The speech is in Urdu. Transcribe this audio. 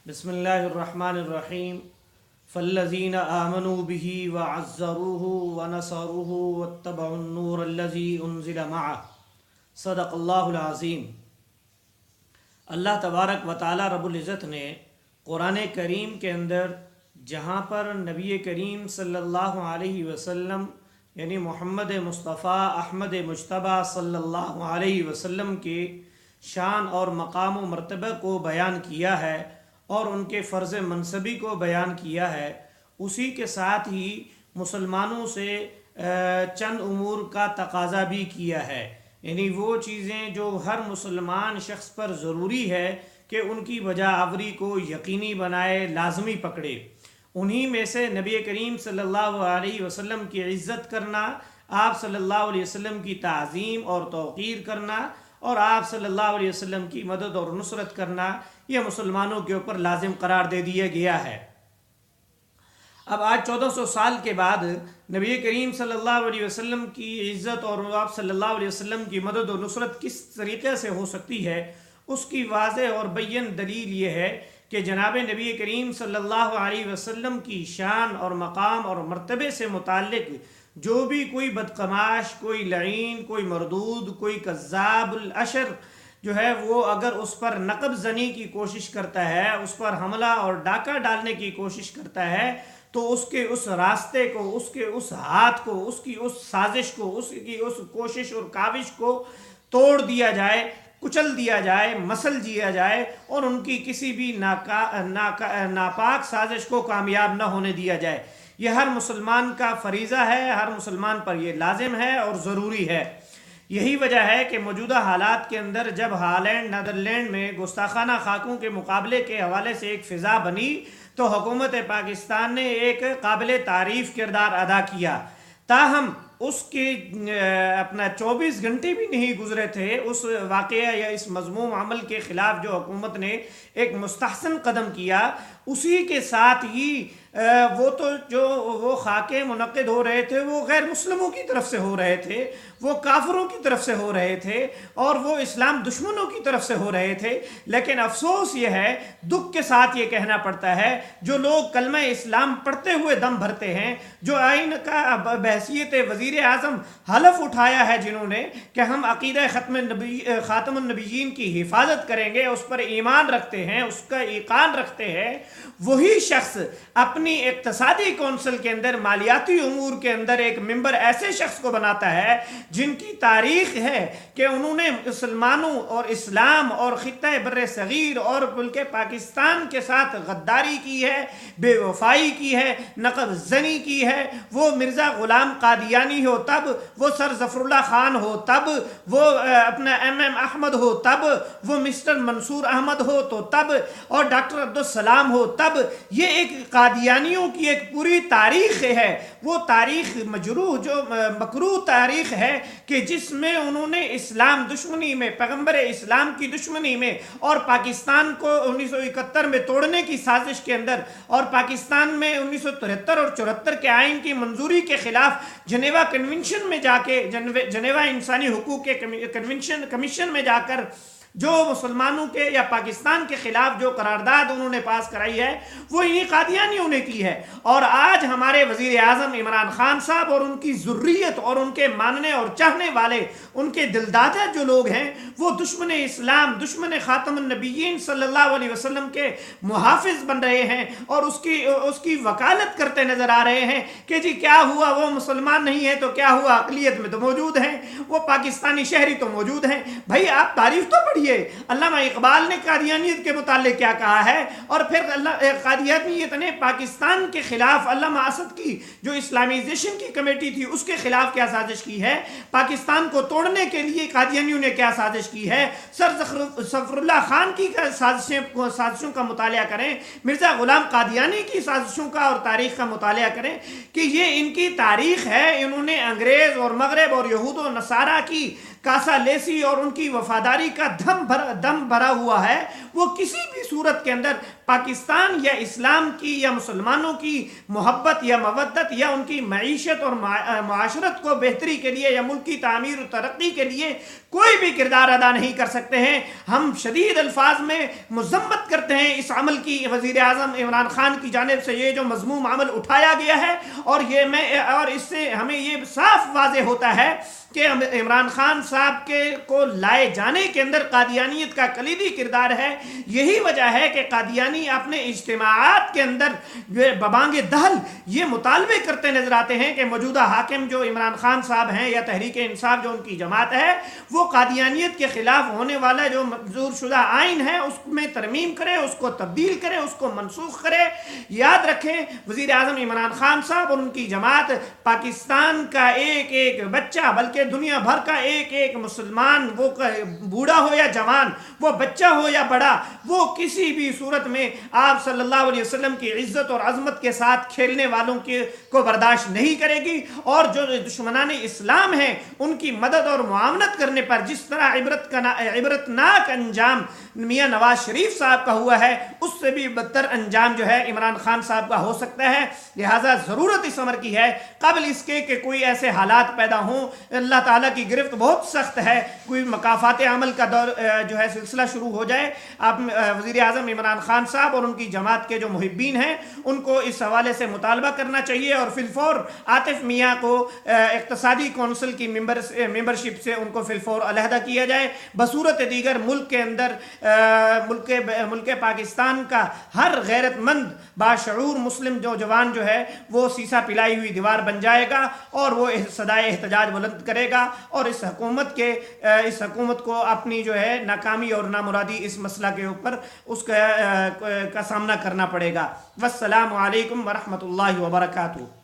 بسم اللہ الرحمن الرحیم فالذین آمنوا به وعزروه ونصروه واتبعوا النور الذی انزل معه صدق اللہ العظیم۔ اللہ تبارک و تعالی رب العزت نے قرآن کریم کے اندر جہاں پر نبی کریم صلی اللہ علیہ وسلم یعنی محمد مصطفیٰ احمد مجتبیٰ صلی اللہ علیہ وسلم کے شان اور مقام و مرتبہ کو بیان کیا ہے اور ان کے فرض منصبی کو بیان کیا ہے، اسی کے ساتھ ہی مسلمانوں سے چند امور کا تقاضا بھی کیا ہے، یعنی وہ چیزیں جو ہر مسلمان شخص پر ضروری ہے کہ ان کی بجا آوری کو یقینی بنائے، لازمی پکڑے۔ انہی میں سے نبی کریم صلی اللہ علیہ وسلم کی عزت کرنا، آپ صلی اللہ علیہ وسلم کی تعظیم اور توقیر کرنا اور آپ صلی اللہ علیہ وسلم کی مدد اور نصرت کرنا، یہ مسلمانوں کے اوپر لازم قرار دے دیا گیا ہے۔ اب آج 1400 سال کے بعد نبی کریم صلی اللہ علیہ وسلم کی عزت اور آپ صلی اللہ علیہ وسلم کی مدد اور نصرت کس طریقے سے ہو سکتی ہے، اس کی واضح اور بین دلیل یہ ہے کہ جناب نبی کریم صلی اللہ علیہ وسلم کی شان اور مقام اور مرتبے سے متعلق جو بھی کوئی بدقماش، کوئی لعین، کوئی مردود، کوئی کذاب الاشر جو ہے وہ اگر اس پر نقب زنی کی کوشش کرتا ہے، اس پر حملہ اور ڈاکہ ڈالنے کی کوشش کرتا ہے، تو اس کے اس راستے کو، اس کے اس ہاتھ کو، اس کی اس سازش کو، اس کی اس کوشش اور کاوش کو توڑ دیا جائے، کچل دیا جائے، مسل دیا جائے اور ان کی کسی بھی ناپاک سازش کو کامیاب نہ ہونے دیا جائے۔ یہ ہر مسلمان کا فریضہ ہے، ہر مسلمان پر یہ لازم ہے اور ضروری ہے۔ یہی وجہ ہے کہ موجودہ حالات کے اندر جب ہالینڈ، نیدرلینڈ میں گستاخانہ خاکوں کے مقابلے کے حوالے سے ایک فضا بنی تو حکومت پاکستان نے ایک قابل تعریف کردار ادا کیا، تاہم اس کے اپنا 24 گھنٹے بھی نہیں گزرے تھے اس واقعہ یا اس مذموم عمل کے خلاف جو حکومت نے ایک مستحسن قدم کیا، اسی کے ساتھ ہی وہ خاکے منعقد ہو رہے تھے وہ غیر مسلموں کی طرف سے ہو رہے تھے، وہ کافروں کی طرف سے ہو رہے تھے اور وہ اسلام دشمنوں کی طرف سے ہو رہے تھے۔ لیکن افسوس یہ ہے، دکھ کے ساتھ یہ کہنا پڑتا ہے، جو لوگ کلمہ اسلام پڑھتے ہوئے دم بھرتے ہیں، جو آئین کا بحیثیت وزیر اعظم حلف اٹھایا ہے جنہوں نے کہ ہم عقیدہ خاتم النبیین کی حفاظت کریں گے، اس پر ایمان رکھتے ہیں، اس کا ایقان رکھتے ہیں، وہی شخص اپنی اقتصادی کونسل کے اندر، مالیاتی امور کے اندر ایک ممبر ایسے شخص کو بناتا ہے جن کی تاریخ ہے کہ انہوں نے مسلمانوں اور اسلام اور خطہ بر صغیر اور ملک پاکستان کے ساتھ غداری کی ہے، بے وفائی کی ہے، نقب زنی کی ہے۔ وہ مرزا غلام قادیانی ہو تب، وہ سر ظفر اللہ خان ہو تب، وہ اپنا ایم احمد ہو تب، وہ مسٹر منصور احمد ہو تو تب، اور ڈاکٹر عبدالسلام ہو تب۔ یہ ایک قادیانیوں کی ایک پوری تاریخ ہے، وہ تاریخ مجروح جو مکروہ تاریخ ہے کہ جس میں انہوں نے اسلام دشمنی میں، پیغمبر اسلام کی دشمنی میں اور پاکستان کو 1971 میں توڑنے کی سازش کے اندر اور پاکستان میں 1973 اور 74 کے آئین کی منظوری کے خلاف جنیوا کنونشن میں جا کے، جنیوا انسانی حقوق کے کمیشن میں جا کر جو مسلمانوں کے یا پاکستان کے خلاف جو قرارداد انہوں نے پاس کرائی ہے وہ انہی قادیانیوں نے کی ہے۔ اور آج ہمارے وزیر اعظم عمران خان صاحب اور ان کی ذریت اور ان کے ماننے اور چاہنے والے، ان کے دلدادہ جو لوگ ہیں، وہ دشمن اسلام، دشمن خاتم النبیین صلی اللہ علیہ وسلم کے محافظ بن رہے ہیں اور اس کی وکالت کرتے نظر آ رہے ہیں کہ جی کیا ہوا، وہ مسلمان نہیں ہے تو کیا ہوا، اقلیت میں تو موجود ہیں، وہ پاکستانی شہری تو موجود ہیں۔ بھائی آپ تعریف تو پڑھیے، علامہ اقبال نے قادیانیت کے متعلق کیا کہا ہے، اور پھر قادیانیت نے پاکستان کے خلاف علامہ اسد کی جو اسلامائزیشن کی کمیٹی تھی اس کے خلاف کیا سازش کی ہے، پاکستان کو توڑنے کے لیے قادیانیوں نے کیا سازش کی ہے۔ سر ظفر اللہ خان کی سازشوں کا مطالعہ کریں، مرزا غلام قادیانی کی سازشوں کا اور تاریخ کا مطالعہ کریں کہ یہ ان کی تاریخ ہے۔ انہوں نے انگریز اور مغرب اور یہود و نصارہ کی کاسا لیسی اور ان کی وفاداری کا دم بھرا ہوا ہے، وہ کسی بھی صورت کے اندر پاکستان یا اسلام کی یا مسلمانوں کی محبت یا مودت یا ان کی معیشت اور معاشرت کو بہتری کے لیے یا ملک کی تعمیر و ترقی کے لیے کوئی بھی کردار ادا نہیں کر سکتے ہیں۔ ہم شدید الفاظ میں مذمت کرتے ہیں اس عمل کی۔ وزیر اعظم عمران خان کی جانب سے یہ جو مذموم عمل اٹھایا گیا ہے، اور اس سے ہمیں یہ صاف واضح ہوتا ہے کہ عمران خان صاحب کو لائے جانے کے اندر قادیانیت کا کلیدی کردار ہے۔ یہی وجہ ہے کہ قادیانی اپنے اجتماعات کے اندر ببانگ دہل یہ مطالبے کرتے نظر آتے ہیں کہ موجودہ حاکم جو عمران خان صاحب ہیں یا تحریک انصاف جو ان کی جماعت ہے، وہ قادیانیت کے خلاف ہونے والا جو منظور شدہ آئین ہے اس میں ترمیم کرے، اس کو تبدیل کرے، اس کو منسوخ کرے۔ یاد رکھیں وزیر اعظم عمران خان صاحب اور ان کی جماعت پاکستان کا ایک ایک بچہ، بلکہ دنیا بھر کا ایک ایک مسلمان، وہ بوڑھا ہو یا جوان، وہ بچہ ہو یا بڑا، وہ کسی بھی صورت میں آپ صلی اللہ علیہ وسلم کی عزت اور عظمت کے ساتھ کھیلنے والوں کو برداشت نہیں کرے گی، اور جو دشمنان اسلام ہیں ان کی مدد اور معاونت کرنے پر جس طرح عبرتناک انجام میاں نواز شریف صاحب کا ہوا ہے، اس سے بھی بدتر انجام جو ہے عمران خان صاحب کا ہو سکتا ہے۔ لہٰذا ضرورت اس امر کی ہے قبل اس کے کہ کوئی ایسے حالات پیدا ہوں۔ اللہ تعالیٰ کی گرفت بہت سخت ہے، کوئی مکافات عمل کا دور جو ہے سلسلہ شروع ہو جائے۔ آپ وزیر اعظم عمران خان صاحب اور ان کی جماعت کے جو محبین ہیں ان کو اس حوالے سے مطالبہ کرنا چاہیے، اور فی الفور عاطف میاں کو اقتصادی کونسل کی ممبرشپ سے ان کو فی الفور علیحدہ کیا جائے۔ بصورت دیگر ملک کے اندر ملک پاکستان کا ہر غیرت مند باشعور مسلم جوان جو ہے وہ سیسا پلائی ہوئی دیوار بن جائے گا، اور وہ صدائے احتجاج بلند کرے گا، اور اس حکومت کو اپنی جو ہے ناکامی اور نامرادی اس مسئلہ کے اوپر اس کا سامنا کرنا پڑے گا۔ والسلام علیکم ورحمۃ اللہ وبرکاتہ۔